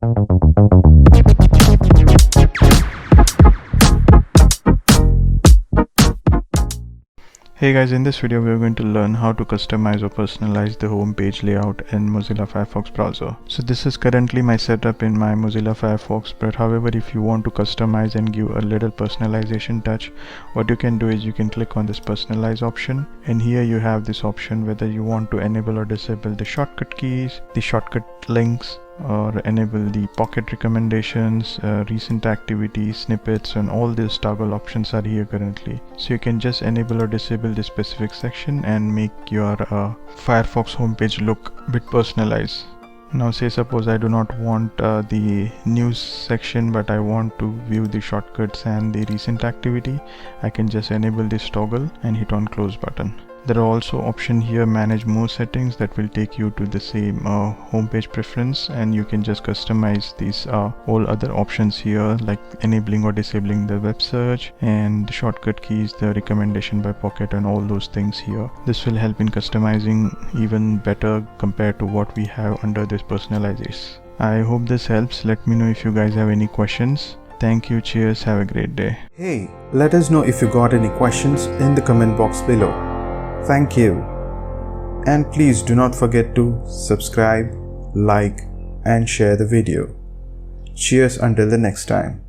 Hey guys, in this video we are going to learn how to customize or personalize the home page layout in Mozilla Firefox browser. So this is currently my setup in my Mozilla Firefox, but however, if you want to customize and give a little personalization touch, what you can do is you can click on this personalize option, and here you have this option whether you want to enable or disable the shortcut keys, the shortcut links, or enable the pocket recommendations, recent activities, snippets, and all these toggle options are here currently. So you can just enable or disable this specific section and make your Firefox homepage look a bit personalized. Now say suppose I do not want the news section, but I want to view the shortcuts and the recent activity. I can just enable this toggle and hit on close button. There are also options here, manage more settings, that will take you to the same homepage preference, and you can just customize these all other options here, like enabling or disabling the web search and the shortcut keys, the recommendation by pocket, and all those things here. This will help in customizing even better compared to what we have under this personalization. I hope this helps. Let me know if you guys have any questions. Thank you, cheers, have a great day. Hey, let us know if you got any questions in the comment box below. Thank you. And please do not forget to subscribe, like, and share the video. Cheers until the next time.